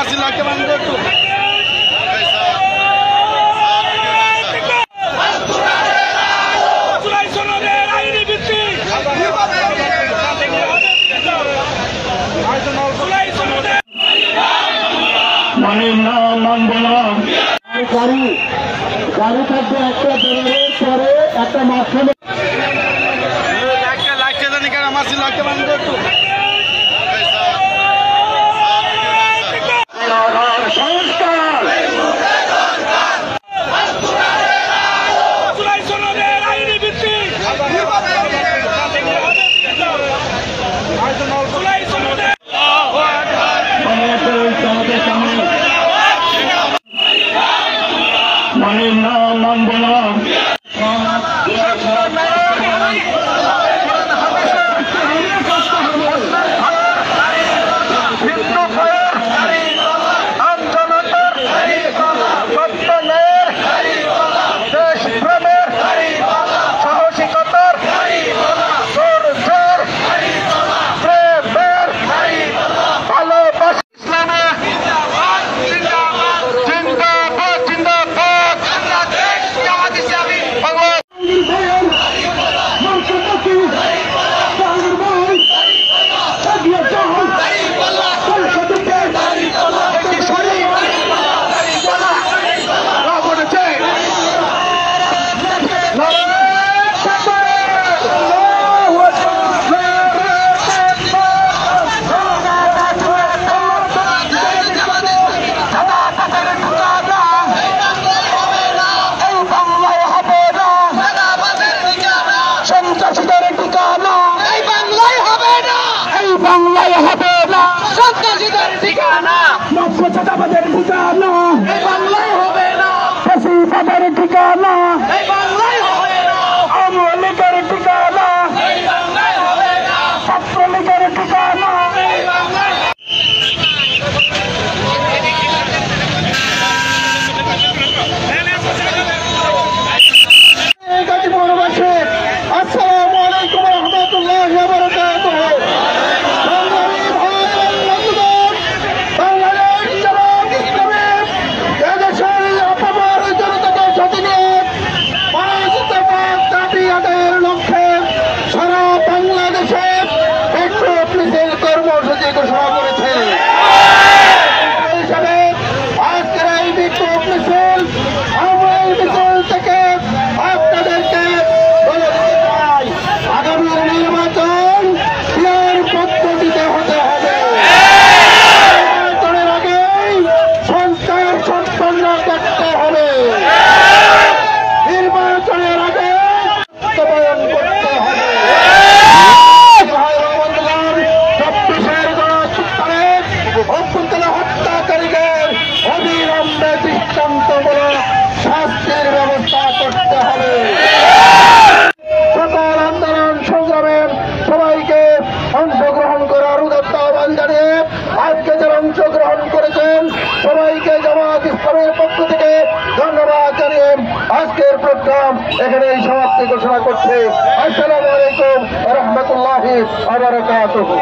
মাসিলাকে বান্ধে একটু গাড়ি থাকবে একটা বেরোনোর পরে একটা মাঝখানে লাইটটা জানি কেন মাসিলাকে বান্ধে একটু বাংলায় হবে না সন্ত্রাসীদের ঠিকানা নব্যতাবাদের ঠিকানা এই বাংলায় হবে না ফ্যাসিবাদের ঠিকানা এই বাংলায় হবে না আওয়ামী লীগের ঠিকানা এই বাংলায় হবে না ছাত্রলীগের ঠিকানা এই বাংলায় আসসালামু আলাইকুম ওয়া রাহমাতুল্লাহি ওয়া বারাকাতুহু। কর্মসূচি ঘোষণা করেছে হিসাবে আজকের এই বিক্ষোভ মিছিল আমরা এই মিছিল থেকে আপনাদেরকে বলে দিতে চাই আগামী নির্বাচন ক্লিয়ার পদ্ধতিতে হতে হবে। নির্বাচনের আগেই সংস্কার সম্পন্ন করতে হবে। নির্বাচনের আগে বাস্তবায়ন করতে হবে। হত্যাকারীদের অবিলম্বে দৃষ্টান্তমূলক শাস্তির ব্যবস্থা করতে হবে। সকল আন্দোলন সংগ্রামে সবাইকে অংশগ্রহণ করার উদাত্ত আহ্বান জানিয়ে আজকে যারা অংশগ্রহণ করেছেন সবাইকে জামায়াত ইসলামের পক্ষ থেকে ধন্যবাদ জানিয়ে আজকের প্রোগ্রাম এখানেই সমাপ্তি ঘোষণা করছে। আসসালামু আলাইকুম ওয়া রাহমাতুল্লাহি ওয়া বারাকাতুহু।